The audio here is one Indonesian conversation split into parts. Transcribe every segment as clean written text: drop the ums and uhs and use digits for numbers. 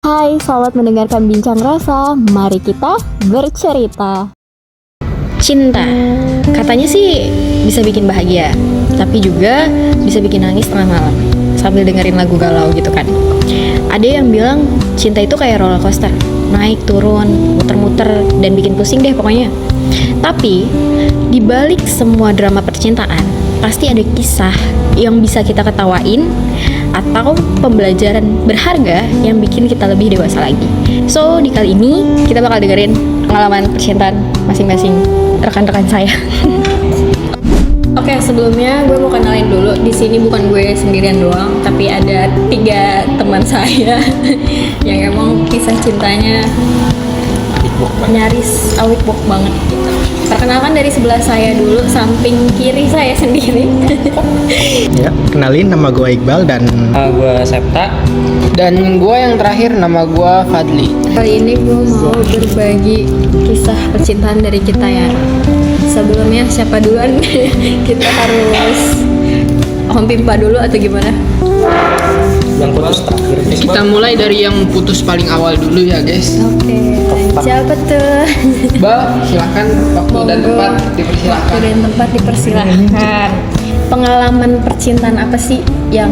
Hai, selamat mendengarkan Bincang Rasa. Mari kita bercerita. Cinta, katanya sih bisa bikin bahagia, tapi juga bisa bikin nangis tengah malam sambil dengerin lagu galau gitu kan. Ada yang bilang cinta itu kayak roller coaster, naik turun, muter-muter, dan bikin pusing deh pokoknya. Tapi di balik semua drama percintaan, pasti ada kisah yang bisa kita ketawain atau pembelajaran berharga yang bikin kita lebih dewasa lagi. So, di kali ini kita bakal dengerin pengalaman percintaan masing-masing rekan-rekan saya. Oke, sebelumnya gue mau kenalin dulu. Di sini bukan gue sendirian doang, tapi ada 3 teman saya yang emang kisah cintanya nyaris awik-wok banget gitu. Perkenalkan dari sebelah saya dulu, samping kiri saya sendiri. Ya, kenalin nama gue Iqbal dan Gue Septa. Dan gue yang terakhir nama gue Fadli. Kali ini gue mau berbagi kisah percintaan dari kita ya. Sebelumnya siapa duluan? Kita harus Om Pimpa dulu atau gimana? Yang putus terakhir. Kita mulai dari yang putus paling awal dulu ya guys. Oke, siapa tuh? Mbak, silakan waktu dan tempat dipersilakan. Waktu dan tempat dipersilahkan. Pengalaman percintaan apa sih yang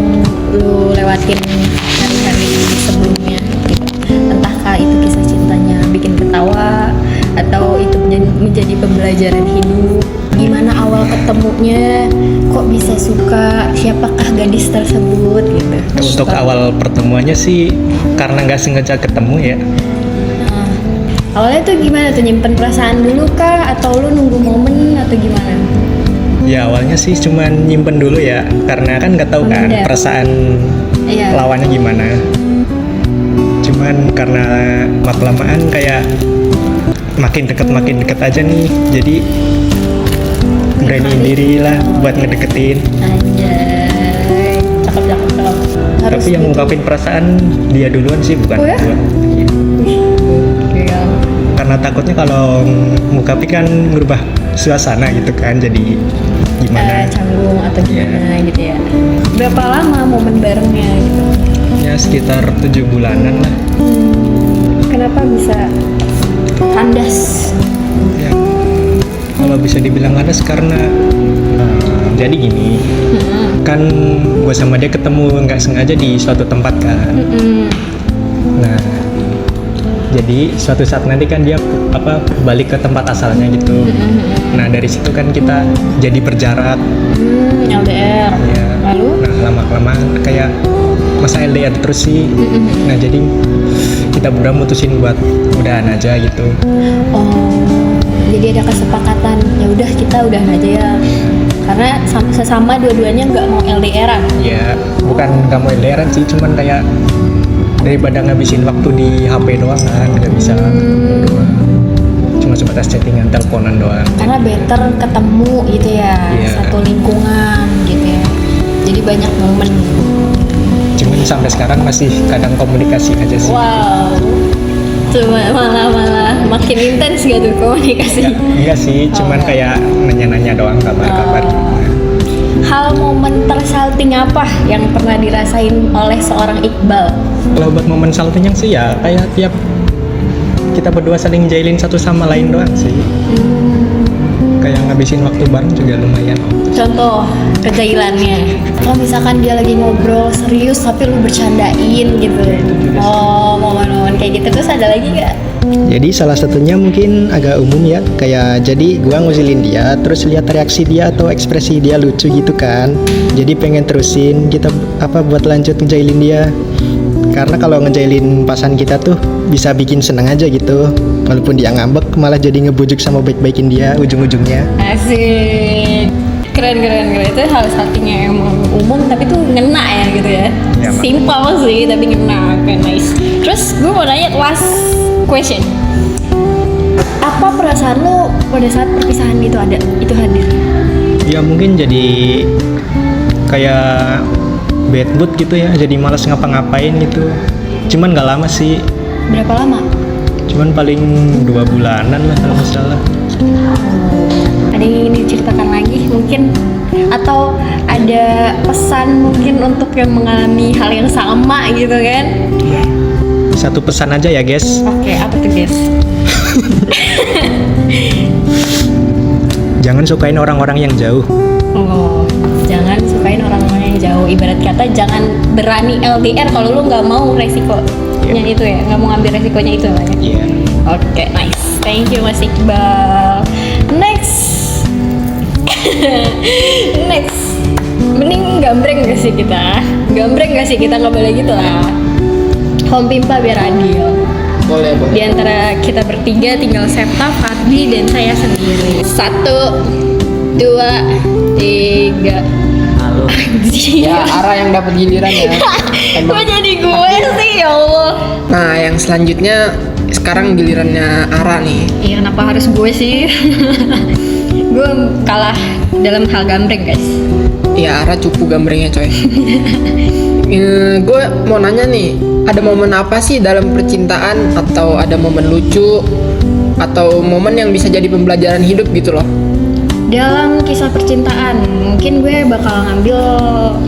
lu lewatin hari-hari sebelumnya? Gitu. Entahkah itu kisah cintanya bikin ketawa atau itu menjadi pembelajaran hidup? Gimana awal ketemunya? Kok bisa suka? Siapakah gadis tersebut gitu? untuk awal pertemuannya sih karena nggak sengaja ketemu ya. Nah, awalnya tuh gimana tuh, nyimpen perasaan dulu kah atau lu nunggu momen atau gimana? Ya awalnya sih cuman nyimpen dulu ya karena kan nggak tahu kan Memendam. perasaan Iya. lawannya gimana. Cuman karena lama-lamaan kayak makin deket aja nih, jadi beraniin diri lah buat ngedeketin. Anjay, cakep. Harus Tapi yang gitu. ngungkapin perasaan dia duluan sih, bukan Oh ya? gua. Iya. Iya. Karena takutnya kalau ngungkapin kan merubah suasana gitu kan, jadi gimana? Canggung atau gimana gitu ya. Berapa lama momen barengnya gitu? Ya sekitar 7 bulanan lah. Kenapa bisa kandas? Ya, kalau bisa dibilang kandas karena jadi gini, kan gue sama dia ketemu nggak sengaja di suatu tempat kan. Nah, jadi suatu saat nanti kan dia balik ke tempat asalnya gitu. Nah dari situ kan kita jadi berjarak. LDR. Ya. Lalu? Nah lama-kelamaan kayak masa LDR terus sih. Nah jadi kita berdua mutusin buat udahan aja gitu. Oh, jadi ada kesepakatan. Ya udah kita udahan aja ya. Karena sesama dua-duanya nggak mau LDR-an. Ya bukan kamu LDR sih, cuman kayak daripada ngabisin waktu di HP doang kan, nggak bisa ketemu doang. Cuma sebatas chattingan, teleponan doang. Karena better ketemu gitu ya, Iya. satu lingkungan gitu ya. Jadi banyak momen. Cuman sampai sekarang masih kadang komunikasi aja sih. Wow. Cuma malah makin intens gak tuh komunikasi? Enggak sih, cuman Oh. kayak nanya-nanya doang kabar-kabar gimana. Hal momen tersalting apa yang pernah dirasain oleh seorang Iqbal? Kalau buat momen saltingnya sih ya kayak tiap kita berdua saling jailin satu sama lain doang sih. Kayak ngabisin waktu bareng juga lumayan. Contoh kejailannya. Kalau misalkan dia lagi ngobrol serius tapi lu bercandain gitu. Oh, momen-momen kayak gitu. Terus ada lagi gak? Jadi salah satunya mungkin agak umum ya, kayak jadi gua ngusilin dia, terus lihat reaksi dia atau ekspresi dia lucu gitu kan. Jadi pengen terusin kita buat lanjut ngejailin dia. Karena kalau ngejailin pasangan kita tuh bisa bikin seneng aja gitu. Walaupun dia ngambek malah jadi ngebujuk sama baik-baikin dia ujung-ujungnya. Asik. Keren. Itu hal saltingnya emang umum tapi tuh ngena ya gitu ya. Ya, Mak. Simple sih tapi ngena. Oke, nice. Terus gue mau nanya last question. Apa perasaan lu pada saat perpisahan itu hadir? Ya mungkin jadi kayak bad mood gitu ya, jadi malas ngapa-ngapain gitu. Cuman nggak lama sih, Berapa lama? cuman paling 2 bulanan lah kalau nggak salah. Ada yang ingin diceritakan lagi mungkin? Atau ada pesan mungkin untuk yang mengalami hal yang sama gitu kan? satu pesan aja ya guys. Oke, apa tuh guys? Jangan sukain orang-orang yang jauh. Oh, jangan sukain orang-orang yang jauh. Ibarat kata jangan berani LDR kalau lu nggak mau resikonya itu ya, nggak mau ngambil resikonya itu lah ya. Iya. Oke, nice. Thank you Mas Iqbal. Next. Next. Mending gambreng gak sih kita? Gambreng gak sih kita, nggak boleh gitu lah. Home pimpa biar adil. Boleh. Di antara kita bertiga tinggal Septa, Fadli, dan saya sendiri. 1, 2, 3. Halo. Anjir. Ya, Ara yang dapat giliran ya. Kok jadi gue sih, ya Allah. Nah, yang selanjutnya sekarang gilirannya Ara nih. Iya, kenapa harus gue sih? Gue kalah dalam hal gambreng, guys. Ya, Ara cupu gambrengnya coy. Gue mau nanya nih, ada momen apa sih dalam percintaan, atau ada momen lucu, atau momen yang bisa jadi pembelajaran hidup gitu loh? Dalam kisah percintaan, mungkin gue bakal ngambil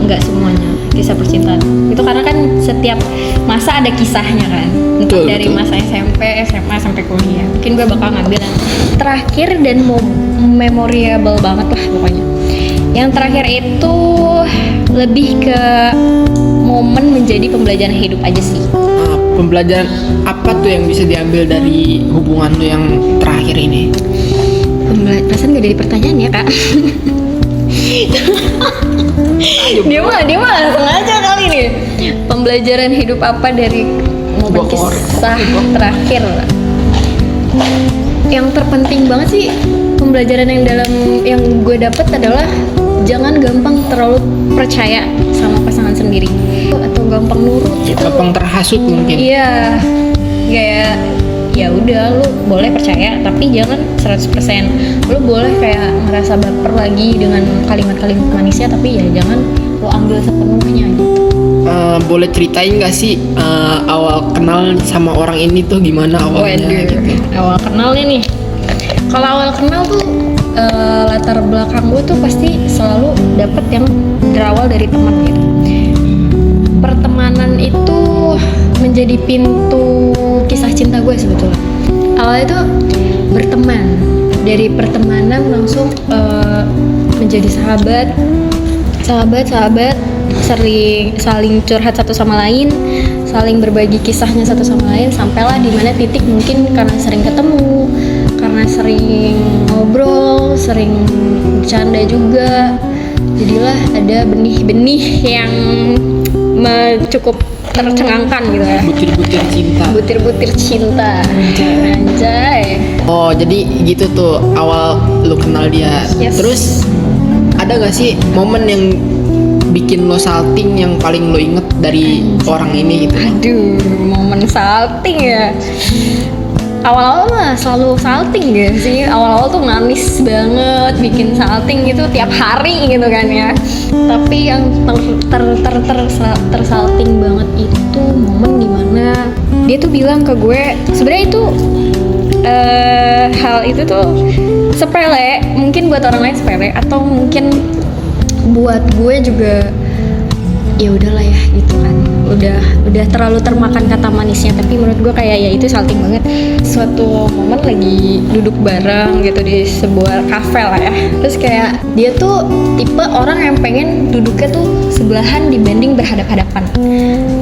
nggak semuanya kisah percintaan. Itu karena kan setiap masa ada kisahnya kan. Entah Betul, dari betul. masa SMP, SMA, sampai kuliah. Mungkin gue bakal ngambil yang terakhir dan memorable banget lah pokoknya. Yang terakhir itu lebih ke momen menjadi pembelajaran hidup aja sih. Pembelajaran apa tuh yang bisa diambil dari hubungan lo yang terakhir ini? Perasaan gak dari pertanyaan ya kak. dia mah langsung aja kali nih. Pembelajaran hidup apa dari momen kisah terakhir? Yang terpenting banget sih pembelajaran yang gue dapet adalah jangan gampang terlalu percaya sama pasangan sendiri atau gampang nurut gitu. Gampang terhasut mungkin. Iya, kayak ya udah lu boleh percaya tapi jangan 100%. Lu boleh kayak ngerasa baper lagi dengan kalimat-kalimat manisnya, tapi ya jangan lu ambil sepenuhnya gitu. Boleh ceritain gak sih awal kenal sama orang ini tuh gimana awalnya? Waduh, Gitu. awal kenalnya nih. Kalau awal kenal tuh latar belakang gue tuh pasti selalu dapet yang berawal dari teman gitu. Pertemanan itu menjadi pintu kisah cinta gue sebetulnya. Awalnya tuh berteman, dari pertemanan langsung menjadi sahabat, sering saling curhat satu sama lain, saling berbagi kisahnya satu sama lain, sampailah di mana titik mungkin karena sering ketemu, karena sering ngobrol, sering bercanda juga, jadilah ada benih-benih yang cukup tercengangkan gitu ya. Butir-butir cinta. Butir-butir cinta. Anjay. Oh, jadi gitu tuh awal lu kenal dia. Yes. Terus ada gak sih momen yang bikin lo salting yang paling lo inget dari orang ini gitu? Aduh, momen salting ya. Awal-awal mah selalu salting ya sih. Awal-awal tuh manis banget, bikin salting gitu tiap hari gitu kan ya. Tapi yang tersalting banget itu momen dimana dia tuh bilang ke gue, sebenarnya itu hal itu tuh sepele, mungkin buat orang lain sepele, atau mungkin buat gue juga ya udahlah ya gitu kan, udah terlalu termakan kata manisnya. Tapi menurut gue kayak ya itu salting banget. Suatu momen lagi duduk bareng gitu di sebuah kafe lah ya, terus kayak dia tuh tipe orang yang pengen duduknya tuh sebelahan dibanding berhadap-hadapan.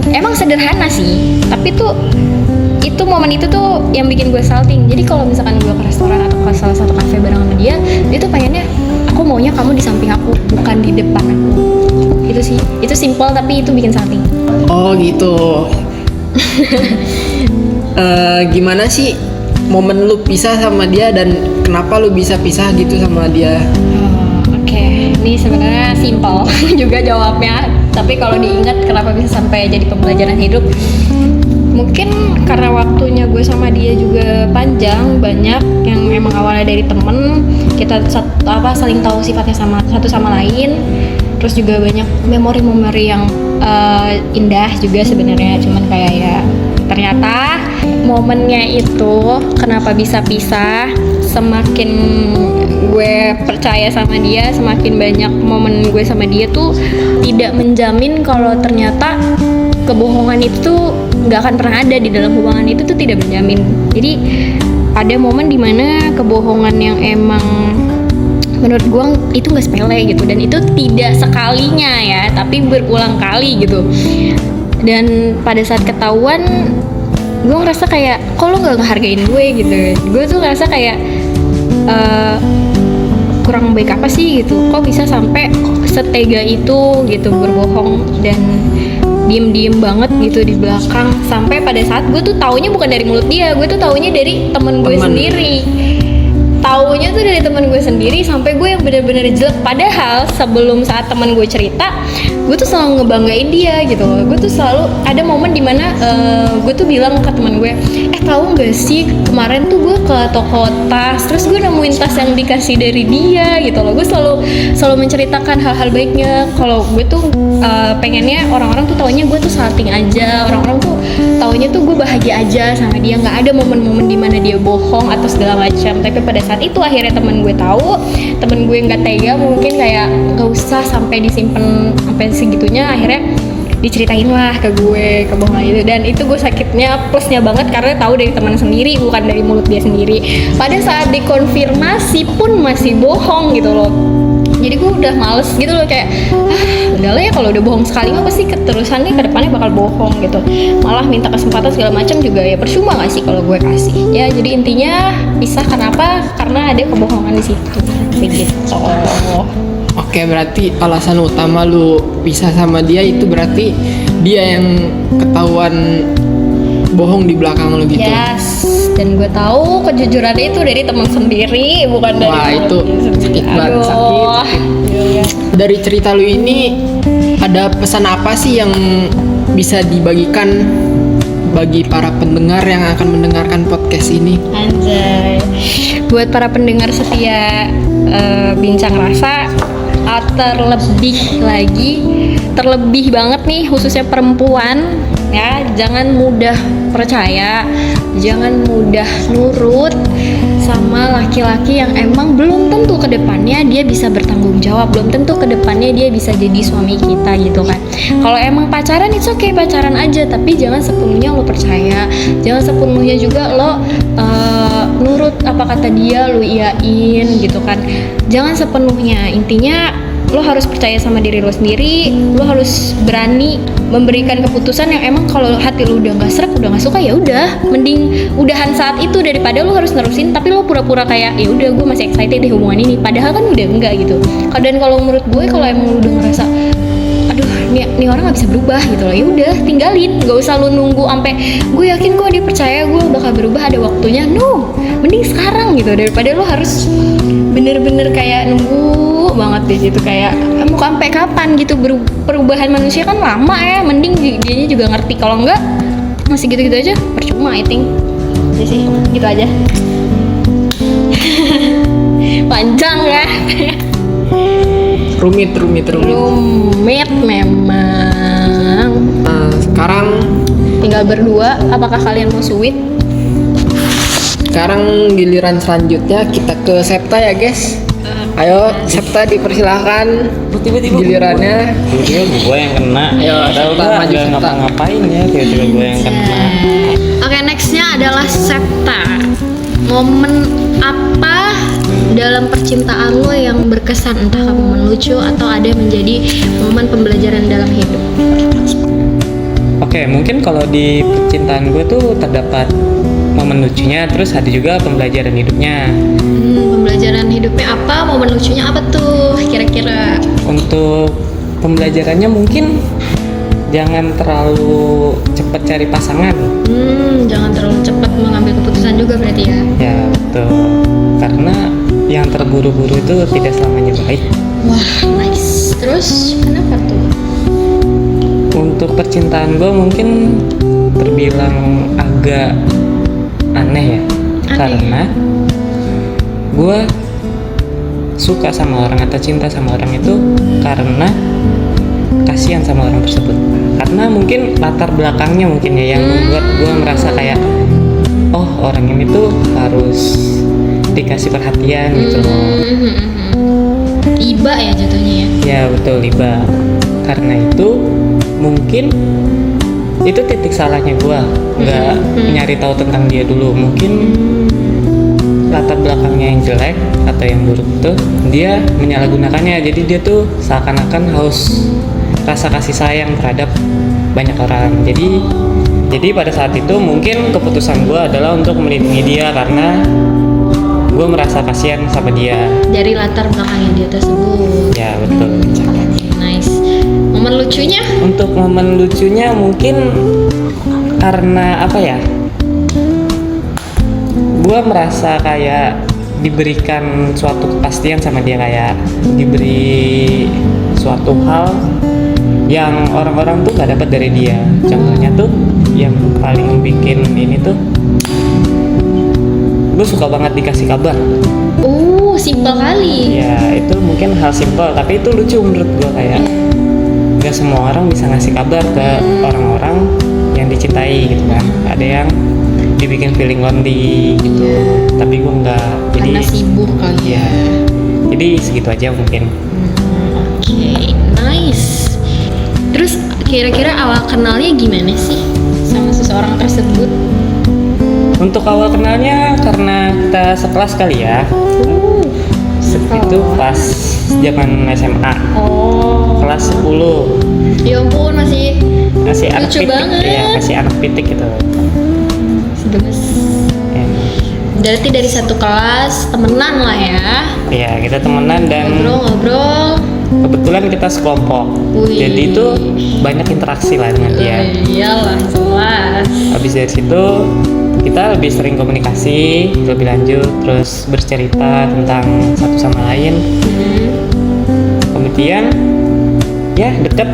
Emang sederhana sih, tapi tuh itu momen itu tuh yang bikin gue salting. Jadi kalau misalkan gue ke restoran atau ke salah satu kafe bareng sama dia tuh pengennya aku maunya kamu di samping aku, bukan di depan aku. Itu sih, itu simple tapi itu bikin salting. Oh gitu. Gimana sih momen lu pisah sama dia dan kenapa lu bisa pisah gitu sama dia? Oke, ini sebenarnya simple juga jawabnya. Tapi kalau diingat kenapa bisa sampai jadi pembelajaran hidup, mungkin karena waktunya gue sama dia juga panjang, banyak yang emang awalnya dari temen, kita saling tahu sifatnya sama satu sama lain. Terus juga banyak memori-memori yang indah juga sebenarnya, cuman kayak ya ternyata momennya itu kenapa bisa pisah, semakin gue percaya sama dia, semakin banyak momen gue sama dia tuh tidak menjamin kalau ternyata kebohongan itu nggak akan pernah ada di dalam hubungan itu tuh tidak berjamin. Jadi ada momen dimana kebohongan yang emang menurut gue itu nggak sepele gitu, dan itu tidak sekalinya ya, tapi berulang kali gitu. Dan pada saat ketahuan, gue ngerasa kayak kok lo nggak ngehargain gue gitu. Gue tuh ngerasa kayak kurang baik apa sih gitu, kok bisa sampai setega itu gitu berbohong dan diem banget gitu di belakang. Sampai pada saat gue tuh taunya bukan dari mulut dia, gue tuh taunya dari temen gue sendiri. Taunya tuh dari temen gue sendiri, sampai gue yang bener-bener jelek. Padahal sebelum saat temen gue cerita, gue tuh selalu ngebanggain dia gitu loh. Gue tuh selalu ada momen dimana gue tuh bilang ke temen gue, tahu nggak sih kemarin tuh gue ke toko tas, terus gue nemuin tas yang dikasih dari dia gitu loh. Gue selalu menceritakan hal-hal baiknya. Kalau gue tuh pengennya orang-orang tuh taunya gue tuh salting aja, orang-orang tuh taunya tuh gue bahagia aja sama dia, nggak ada momen-momen dimana dia bohong atau segala macam. Tapi pada saat itu akhirnya temen gue tahu, temen gue nggak tega, mungkin kayak nggak usah sampai disimpan sampai segitunya, akhirnya diceritain lah ke gue kebohongan itu. Dan itu gue sakitnya plusnya banget karena tahu dari teman sendiri, bukan dari mulut dia sendiri. Pada saat dikonfirmasi pun masih bohong gitu loh. Jadi gue udah males gitu loh, kayak udahlah ya, kalau udah bohong sekali mah pasti keterusannya ke depannya bakal bohong gitu. Malah minta kesempatan segala macam juga ya percuma nggak sih kalau gue kasih. Ya jadi intinya pisah, kenapa? Karena ada kebohongan di situ. Begitu. Oke, berarti alasan utama lu pisah sama dia itu berarti dia yang ketahuan bohong di belakang lu gitu. Yes, dan gue tahu kejujurannya itu dari teman sendiri, bukan dari. Wah, itu sakit banget, sakit. Dari cerita lu ini ada pesan apa sih yang bisa dibagikan bagi para pendengar yang akan mendengarkan podcast ini? Anjay. Buat para pendengar setia Bincang Rasa, terlebih banget nih khususnya perempuan ya, jangan mudah percaya, jangan mudah nurut sama laki-laki yang emang belum tentu ke depannya dia bisa bertanggung jawab, belum tentu ke depannya dia bisa jadi suami kita gitu kan. Kalau emang pacaran it's okay, pacaran aja, tapi jangan sepenuhnya lo percaya, jangan sepenuhnya juga lo nurut apa kata dia lo iyain gitu kan. Jangan sepenuhnya, intinya lo harus percaya sama diri lo sendiri, lo harus berani memberikan keputusan yang emang kalau hati lo udah nggak srek, udah nggak suka, ya udah, mending udahan saat itu daripada lo harus nerusin tapi lo pura-pura kayak ya udah gue masih excited di hubungan ini, padahal kan udah enggak gitu. Dan kalau menurut gue, kalau emang lo udah ngerasa aduh nih orang nggak bisa berubah gitu loh, ya udah tinggalin, nggak usah lo nunggu sampai gue yakin kok dia percaya gue bakal berubah ada waktunya. No, mending sekarang gitu, daripada lo harus bener-bener kayak nunggu banget di situ, kayak mau sampai kapan gitu. Perubahan manusia kan lama ya, mending dianya juga ngerti. Kalau enggak masih gitu-gitu aja percuma, I think. Jadi sih gitu aja. Panjang ya. Rumit memang. Nah, sekarang Tinggal berdua, apakah kalian mau sweet? sekarang giliran selanjutnya kita ke Septa ya guys. Ayo Septa dipersilahkan gilirannya. Tiba-tiba gue yang kena. Ayo, Padahal Septa, gue maju, nggak Septa. ngapa-ngapain ya, tiba-tiba gue yang kena. Oke, nextnya adalah Septa. Momen apa dalam percintaan lo yang berkesan, entah momen lucu atau ada menjadi momen pembelajaran dalam hidup? Oke, mungkin kalau di percintaan gue tuh terdapat momen lucunya, terus ada juga pembelajaran hidupnya. Pembelajaran hidupnya apa? Momen lucunya apa tuh kira-kira? Untuk pembelajarannya mungkin jangan terlalu cepat cari pasangan. Jangan terlalu cepat mengambil keputusan juga berarti ya? Ya betul, karena yang terburu-buru itu tidak selamanya baik. Wah, nice. Terus kenapa tuh? Untuk percintaan gue mungkin terbilang agak aneh ya, karena gue suka sama orang atau cinta sama orang itu karena kasihan sama orang tersebut, karena mungkin latar belakangnya mungkin ya yang membuat gue merasa kayak oh orang ini tuh harus dikasih perhatian gitu loh. Iba ya jatuhnya ya? Ya betul, iba. Karena itu mungkin itu titik salahnya gue nggak nyari tahu tentang dia dulu. Mungkin latar belakangnya yang jelek atau yang buruk tuh dia menyalahgunakannya, jadi dia tuh seakan-akan haus rasa kasih sayang terhadap banyak orang. Jadi pada saat itu mungkin keputusan gue adalah untuk melindungi dia karena gue merasa kasihan sama dia. Dari latar belakangnya dia tersebut. Ya betul. Nice. Momen lucunya? Untuk momen lucunya mungkin karena apa ya? Gue merasa kayak diberikan suatu kepastian sama dia, kayak diberi suatu hal yang orang-orang tuh gak dapat dari dia. Contohnya tuh yang paling bikin ini tuh, gue suka banget dikasih kabar. Oh, simpel kali. Ya itu mungkin hal simpel tapi itu lucu menurut gue, kayak gak semua orang bisa ngasih kabar ke orang-orang yang dicintai gitu kan. Ada yang dibikin feeling lonely gitu, tapi gue enggak. Jadi Karena sibuk kali ya. Jadi segitu aja mungkin. Oke, nice. Terus kira-kira awal kenalnya gimana sih sama seseorang tersebut? Untuk awal kenalnya karena kita sekelas kali ya. Itu pas zaman SMA. Oh, Kelas 10. ya ampun, masih Masih anak lucu pitik. banget. Ya, masih anak pitik gitu. gemes. Ya. Berarti dari satu kelas temenan lah ya. Ya, kita temenan dan Ngobrol-ngobrol. kebetulan kita sekelompok. Wih. Jadi itu banyak interaksi lah dengan dia. Iyalah, jelas. Habis dari situ kita lebih sering komunikasi lebih lanjut, terus bercerita tentang satu sama lain. Kemudian ya deket.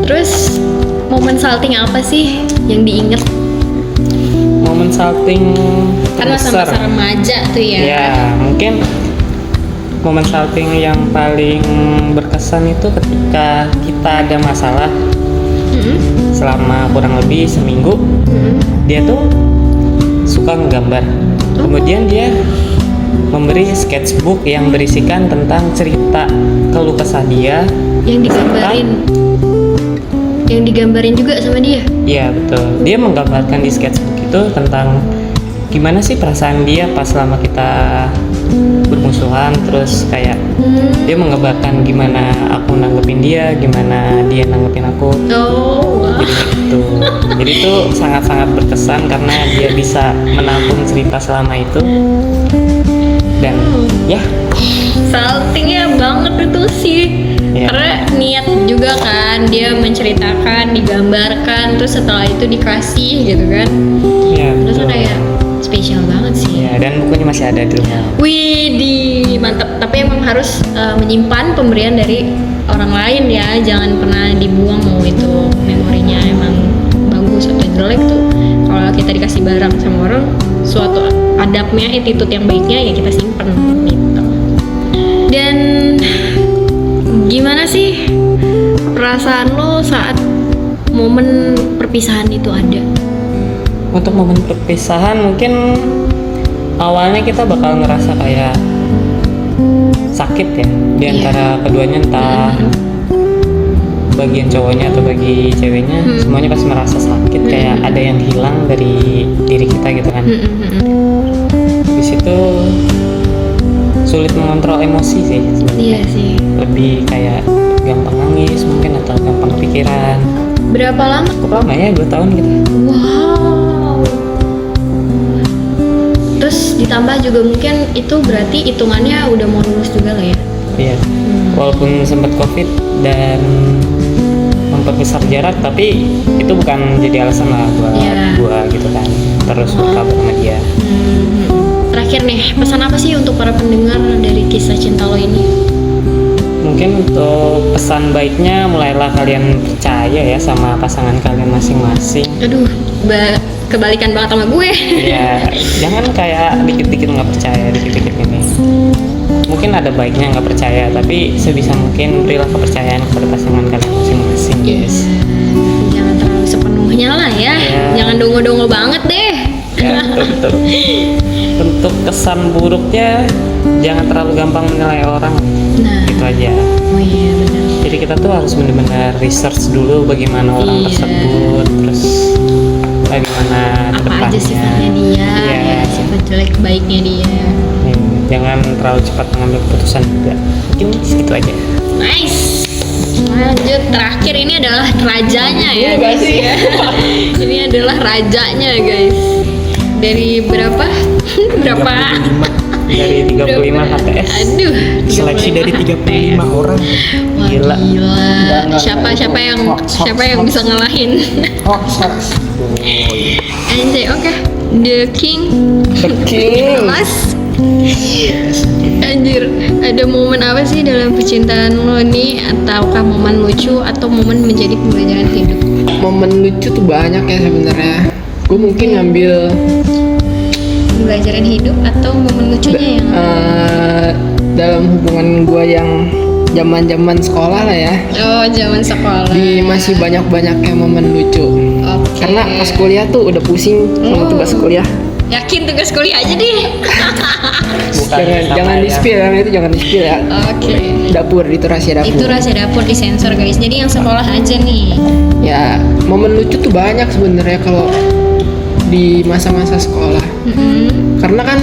Terus momen salting apa sih yang diinget? Momen salting Kan terbesar. masa-masa remaja tuh ya. Ya mungkin momen salting yang paling berkesan itu ketika kita ada masalah selama kurang lebih seminggu. Dia tuh suka nggambar. Kemudian dia memberi sketchbook yang berisikan tentang cerita keluh kesah dia. Yang digambarin juga sama dia. Iya betul. Dia menggambarkan di sketchbook itu tentang gimana sih perasaan dia pas selama kita bermusuhan, terus kayak dia menggambarkan gimana aku nanggepin dia, gimana dia nanggepin aku. Oh, wah. Jadi itu sangat-sangat berkesan karena dia bisa menampung cerita selama itu. Dan ya Saltingnya banget itu sih. Iya. Karena niat juga kan, dia menceritakan, digambarkan, terus setelah itu dikasih gitu kan. ya Terus betul. kayak spesial banget sih. Ya, dan bukunya masih ada di rumah. Widih, mantap. Tapi emang harus menyimpan pemberian dari orang lain ya, jangan pernah dibuang. Mau itu memorinya emang bagus atau jelek tuh, kalau kita dikasih barang sama orang, suatu adabnya, attitude yang baiknya ya kita simpen gitu. Dan gimana sih perasaan lo saat momen perpisahan itu ada? Untuk momen perpisahan mungkin awalnya kita bakal ngerasa kayak sakit ya di antara keduanya, entah bagian cowoknya atau bagi ceweknya, semuanya pasti merasa sakit, kayak ada yang hilang dari diri kita gitu kan. Di situ sulit mengontrol emosi sih sebenarnya. Iya sih. Lebih kayak gampang nangis mungkin atau gampang kepikiran. Berapa lama? Cukup lama ya, 2 tahun gitu. Wow. Terus ditambah juga mungkin itu berarti hitungannya udah mau lulus juga lah ya. Iya. Walaupun sempat COVID dan memperbesar jarak, tapi itu bukan jadi alasan lah buat gua gitu kan terus berkabar sama dia. Terakhir nih, pesan apa sih untuk para pendengar dari kisah cinta lo ini? Mungkin untuk pesan baiknya, mulailah kalian percaya ya sama pasangan kalian masing-masing. Aduh, kebalikan banget sama gue. Ya, jangan kayak dikit-dikit nggak percaya, dikit-dikit ini. Mungkin ada baiknya nggak percaya, tapi sebisa mungkin berilah kepercayaan kepada pasangan kalian masing-masing, guys. Jangan terlalu sepenuhnya lah ya. Jangan dongo-dongo banget deh. Ya, betul. Untuk kesan buruknya, jangan terlalu gampang menilai orang. Nah, Itu aja. oh iya benar. Jadi kita tuh harus benar-benar research dulu bagaimana orang Iya. tersebut, terus bagaimana Apa aja kedepannya. sifatnya dia, Iya. ya, sifat jelek baiknya dia. Jangan terlalu cepat mengambil keputusan juga. Mungkin segitu aja. Nice. Lanjut, terakhir ini adalah rajanya ya guys ya. Ini adalah rajanya guys. Dari berapa? Berapa? Dari 35 HTS. Aduh, Seleksi dari 35 orang. Wah, Gila. gila. Siapa yang bisa ngalahin? Anjay, oke. The King. Mas. Anjir, ada momen apa sih dalam percintaan lo nih? Ataukah momen lucu atau momen menjadi pembelajaran hidup? Momen lucu tuh banyak ya sebenarnya. Gue mungkin ngambil Pembelajaran hidup atau momen lucunya yang dalam hubungan gue yang zaman sekolah lah ya. oh zaman sekolah. Masih banyak-banyaknya momen lucu. Oke. Karena pas kuliah tuh udah pusing sama tugas kuliah. Yakin tugas kuliah aja deh. Jangan di spill itu jangan di spill ya. Oke. Dapur itu rahasia dapur. Itu rahasia dapur disensor guys. Jadi yang sekolah aja nih. Ya momen lucu tuh banyak sebenarnya kalau di masa-masa sekolah. Karena kan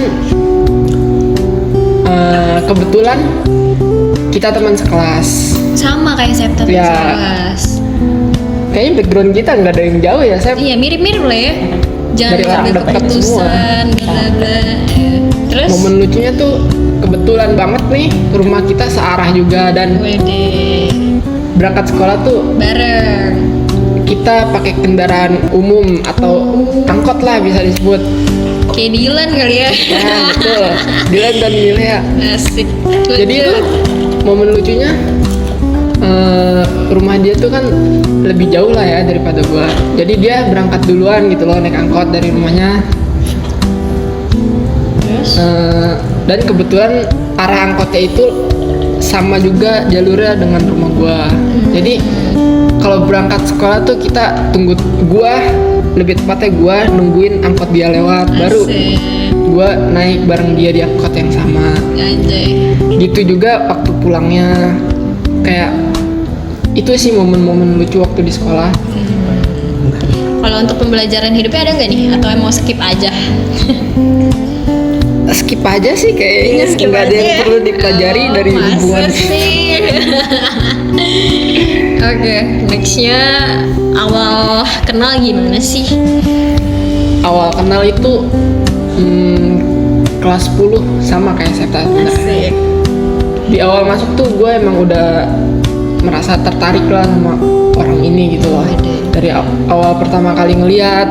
kebetulan kita teman sekelas. Sama kayak Septa tuh Ya. sekelas. Kayaknya background kita nggak ada yang jauh ya, Sep. Iya mirip-mirip lah ya. Jangan Dari orang ambil dekat keputusan, bla bla. Terus Momen lucunya tuh kebetulan banget nih rumah kita searah juga dan Wede berangkat sekolah tuh bareng. kita pakai kendaraan umum atau angkot lah bisa disebut. Kayak Dilan kali ya. Ya betul. Dylan dan Milea. Asik. Jadi itu momen lucunya rumah dia tuh kan lebih jauh lah ya daripada gua. Jadi dia berangkat duluan gitu loh naik angkot dari rumahnya. Terus Dan kebetulan arah angkotnya itu sama juga jalurnya dengan rumah gua. Jadi kalau berangkat sekolah tuh kita tunggu gua, lebih tepatnya gua nungguin angkot dia lewat baru asik. gua naik bareng dia di angkot yang sama. Anjay. Gitu juga waktu pulangnya, kayak itu sih momen-momen lucu waktu di sekolah. Kalau untuk pembelajaran hidupnya ada nggak nih? Atau mau skip aja? Skip aja sih kayaknya, Skip nggak ada aja yang ya? perlu dipelajari Oh, dari masa hubungan. sih? Oke, nextnya awal kenal gimana sih? Awal kenal itu kelas 10 sama kayak Septa sebenarnya. Asik. Di awal masuk tuh gue emang udah merasa tertarik lah sama orang ini gitu loh. Dari awal pertama kali ngeliat,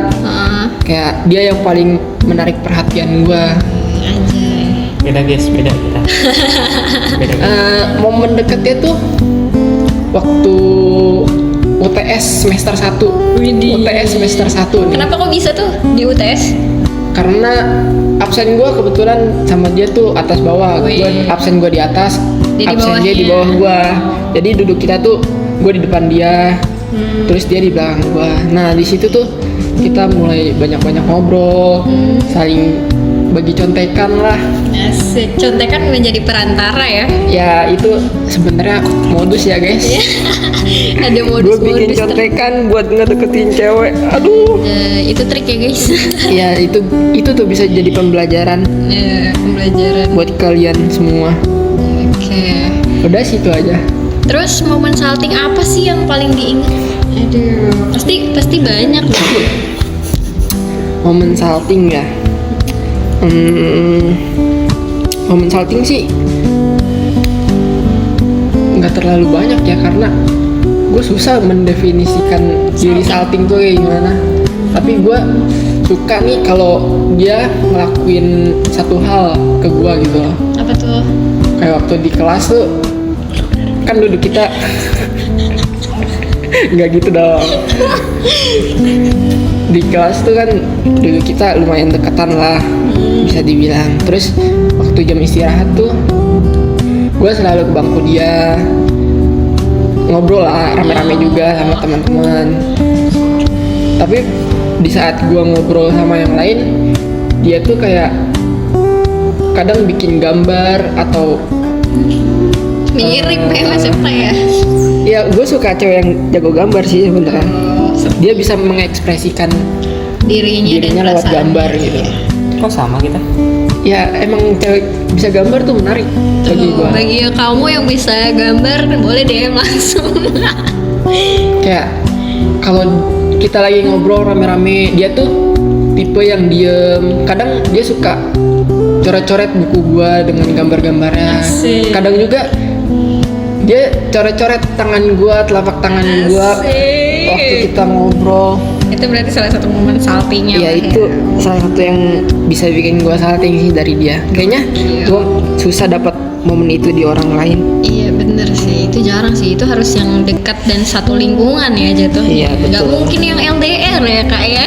kayak dia yang paling menarik perhatian gue. Anjay. Beda guys, beda kita. Beda guys. Momen deketnya tuh waktu UTS semester 1. Widih. UTS semester 1 nih. Kenapa kok bisa tuh di UTS? Karena absen gue kebetulan sama dia tuh atas bawah. Wih. Absen gue di atas, Dia di absen dia di bawahnya. bawah gue. Jadi duduk kita tuh gue di depan dia, terus dia di belakang gue. Nah di situ tuh kita mulai banyak-banyak ngobrol, saling bagi contekan lah. Asik. Contekan menjadi perantara ya. Ya itu sebenarnya modus ya guys. Ada Gue modus-modus. bikin contekan buat ngedeketin cewek. Aduh. Itu trik ya guys. Ya itu tuh bisa jadi pembelajaran Ya, pembelajaran. buat kalian semua. Oke. Udah situ aja. Terus momen salting apa sih yang paling diingat? Aduh, pasti banyak deh. Momen salting ya. Momen salting sih nggak terlalu banyak ya karena gue susah mendefinisikan diri salting tuh kayak gimana. Tapi gue suka nih kalau dia ngelakuin satu hal ke gue gitu loh. Apa tuh? Kayak waktu di kelas tuh kan duduk kita nggak gitu dong. Di kelas tuh kan duduk kita lumayan dekatan lah bisa dibilang. Terus waktu jam istirahat tuh gue selalu ke bangku dia, ngobrol lah rame-rame juga sama teman-teman. Tapi di saat gue ngobrol sama yang lain, dia tuh kayak kadang bikin gambar atau Mirip ya Mas Septa ya. Ya gue suka cewek yang jago gambar sih sebenarnya. Dia bisa mengekspresikan Dirinya dan lewat perasaannya. gambar gitu. Kok sama kita? Ya emang cewek bisa gambar tuh menarik bagi Tuh, gue. bagi kamu yang bisa gambar boleh DM langsung. Kayak kalau kita lagi ngobrol rame-rame, dia tuh tipe yang diem. Kadang dia suka coret-coret buku gua dengan gambar-gambarnya. Asik. Kadang juga dia coret-coret tangan gua, telapak tangan gua Asik. waktu kita ngobrol. Itu berarti salah satu momen saltingnya. Ya Mas, itu salah satu yang bisa bikin gua salting sih dari dia. Kayaknya gua susah dapat momen itu di orang lain. Iya bener sih, itu jarang sih. Itu harus yang dekat dan satu lingkungan ya jatuhnya. Iya, betul. Gak mungkin yang LDR ya kak ya.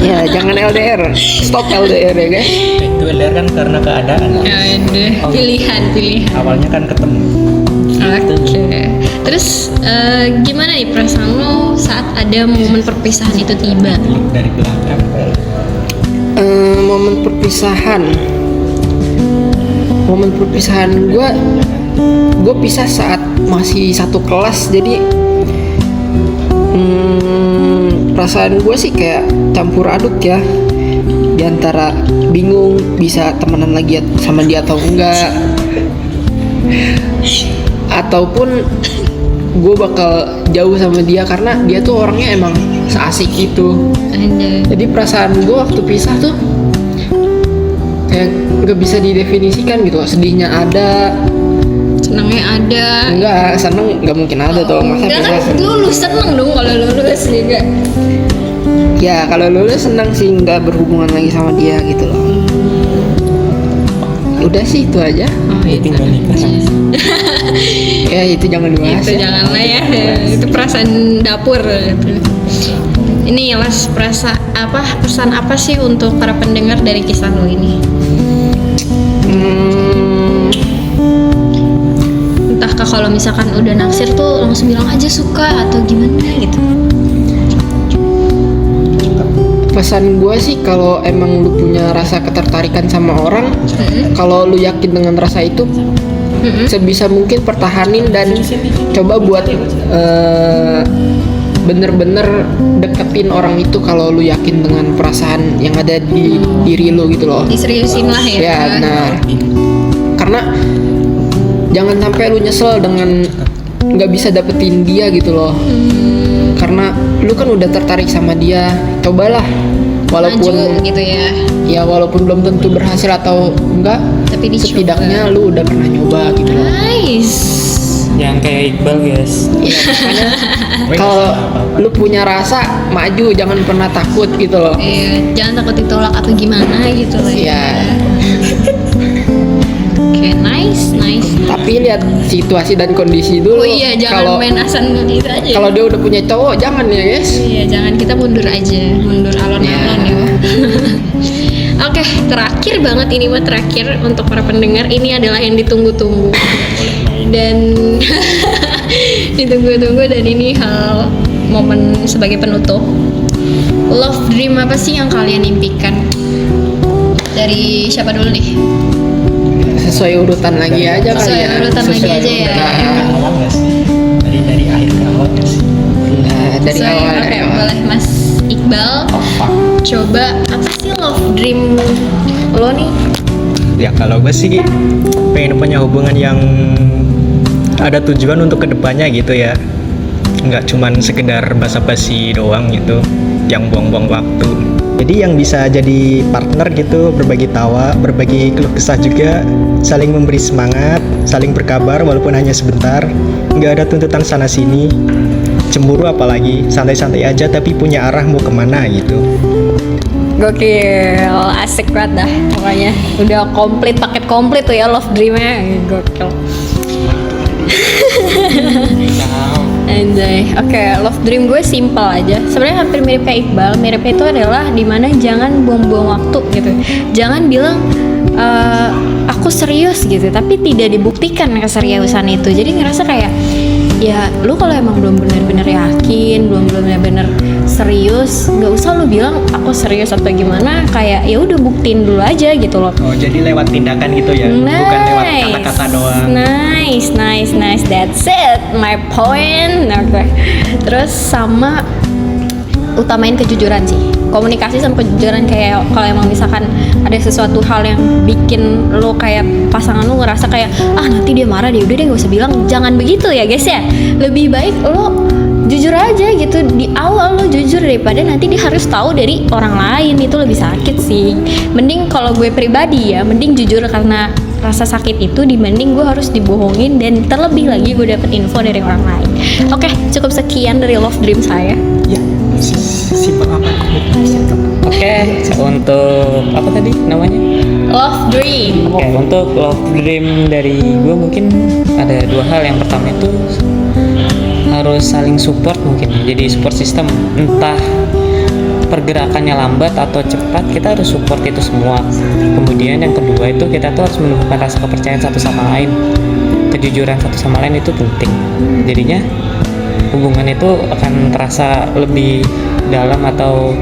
Ya jangan LDR, stop LDR ya guys. Itu LDR kan karena keadaan. Ya udah, pilihan. Awalnya kan ketemu. Oke. Terus gimana nih perasaan lo saat ada momen perpisahan itu tiba? Dari belakang. Momen perpisahan gue pisah saat masih satu kelas, jadi perasaan gue sih kayak campur aduk ya, diantara bingung bisa temenan lagi sama dia atau enggak, ataupun gue bakal jauh sama dia karena dia tuh orangnya emang seasik itu. Ada. Jadi perasaan gue waktu pisah tuh kayak nggak bisa didefinisikan gitu. Sedihnya ada, Senangnya ada. enggak seneng nggak mungkin ada tuh. Masa Enggak pisah kan seneng? lulus seneng dong kalau lulus juga. Ya kalau lulus seneng sih, nggak berhubungan lagi sama dia gitu loh. Udah sih itu aja. Oh itu. Tinggal nikah sama Ya itu jangan dibahas. Itu Ya. janganlah ya. Itu perasaan dapur gitu. Ini Las, pesan apa sih untuk para pendengar dari kisah lo ini? Entahkah kalau misalkan udah naksir tuh langsung bilang aja suka atau gimana gitu? Pesan gue sih kalau emang lu punya rasa ketertarikan sama orang, kalau lu yakin dengan rasa itu, sebisa mungkin pertahanin dan coba buat bener-bener deketin orang itu kalau lu yakin dengan perasaan yang ada di diri lu gitu loh. Diseriusin lah ya. Ya benar. Karena jangan sampai lu nyesel dengan nggak bisa dapetin dia gitu loh. Karena lu kan udah tertarik sama dia, cobalah. Walaupun Maju gitu ya. ya walaupun belum tentu berhasil atau enggak, Tapi dicoba. setidaknya lu udah pernah nyoba gitu loh. Nice. Jangan kayak Iqbal guys. Kalau lu punya rasa, maju, jangan pernah takut gitu loh. Iya, jangan takut ditolak atau gimana gitu lah ya. Iya. Oke, nice. Tapi lihat situasi dan kondisi dulu. Oh iya, jangan Kalau main asal gitu aja. kalau dia udah punya cowok, jangan ya guys. Iya, jangan, kita mundur aja, mundur alon-alon ya. Oke, terakhir banget ini mah, terakhir untuk para pendengar, ini adalah yang ditunggu-tunggu dan ditunggu-tunggu, dan ini hal momen sebagai penutup. Love dream apa sih yang kalian impikan? Dari siapa dulu nih? Sesuai urutan lagi aja kali Sesuai ya. urutan lagi aja ya. urutan. Awal nggak sih? Dari akhir ke awal nggak sih? Nah, dari Sesuai, awal. oke, dari awal. boleh Mas Iqbal. Coba apa sih love dream lo nih? Ya kalau gue sih pengen punya hubungan yang ada tujuan untuk kedepannya gitu ya, nggak cuman sekedar basa-basi doang gitu yang buang-buang waktu. Jadi yang bisa jadi partner gitu, berbagi tawa, berbagi keluh kesah juga, saling memberi semangat, saling berkabar walaupun hanya sebentar, nggak ada tuntutan sana sini, cemburu apalagi, santai-santai aja tapi punya arah mau kemana gitu. Gokil, asik banget dah pokoknya. Udah komplit, paket komplit tuh ya love dreamnya. Gokil. Anjay. Oke, love dream gue simple aja. Sebenarnya hampir mirip kayak Iqbal. Miripnya itu adalah dimana jangan buang-buang waktu gitu. Jangan bilang aku serius gitu, tapi tidak dibuktikan keseriusan itu. Jadi ngerasa kayak ya lu kalau emang belum bener-bener yakin, belum bener-bener serius, nggak usah lu bilang aku serius atau gimana, kayak ya udah buktiin dulu aja gitu loh. Oh, jadi lewat tindakan gitu ya, bukan lewat kata-kata doang. Nice, that's it, my point. Oke. Terus sama utamain kejujuran sih, komunikasi sama kejujuran. Kayak kalau emang misalkan ada sesuatu hal yang bikin lo kayak pasangan lo ngerasa kayak nanti dia marah, dia udah deh gak usah bilang, jangan begitu ya guys ya. Lebih baik lo jujur aja gitu di awal, lo jujur daripada nanti dia harus tahu dari orang lain, itu lebih sakit sih. Mending kalau gue pribadi ya, mending jujur karena rasa sakit itu dibanding gue harus dibohongin dan terlebih lagi gue dapet info dari orang lain. Oke, cukup sekian dari Love Dream saya. Ya, simpel apa? Oke, untuk apa tadi namanya? Love Dream. Oke, untuk love dream dari gue mungkin ada dua hal. Yang pertama itu harus saling support mungkin. Jadi support system, entah pergerakannya lambat atau cepat, kita harus support itu semua. Kemudian yang kedua itu kita tuh harus menumbuhkan rasa kepercayaan satu sama lain. Kejujuran satu sama lain itu penting. Jadinya hubungan itu akan terasa lebih dalam atau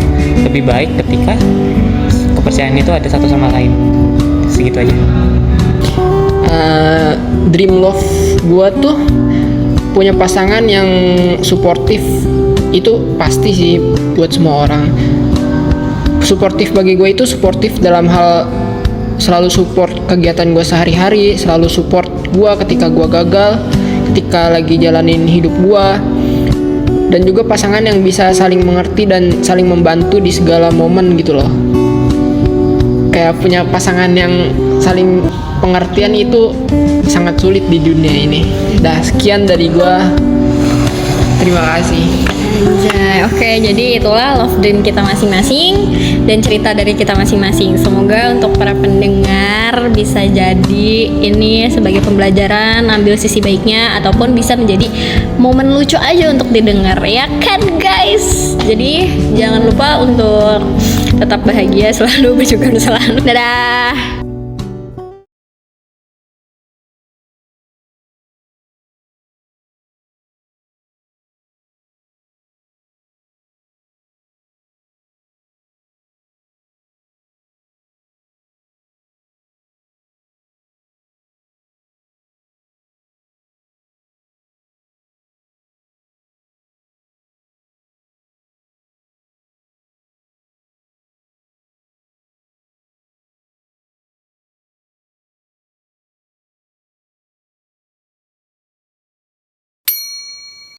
lebih baik ketika kepercayaan itu ada satu sama lain. Segitu aja. Dream love gue tuh punya pasangan yang suportif. Itu pasti sih buat semua orang. Suportif bagi gue itu suportif dalam hal selalu support kegiatan gue sehari-hari, selalu support gue ketika gue gagal, ketika lagi jalanin hidup gue. Dan juga pasangan yang bisa saling mengerti dan saling membantu di segala momen gitu loh. Kayak punya pasangan yang saling pengertian itu sangat sulit di dunia ini. Dah, sekian dari gua. Terima kasih. Anjay, oke, jadi itulah love dream kita masing-masing dan cerita dari kita masing-masing. Semoga untuk para pendengar bisa jadi ini sebagai pembelajaran, ambil sisi baiknya, ataupun bisa menjadi momen lucu aja untuk didengar, ya kan guys? Jadi jangan lupa untuk tetap bahagia selalu, bersyukur selalu. Dadah.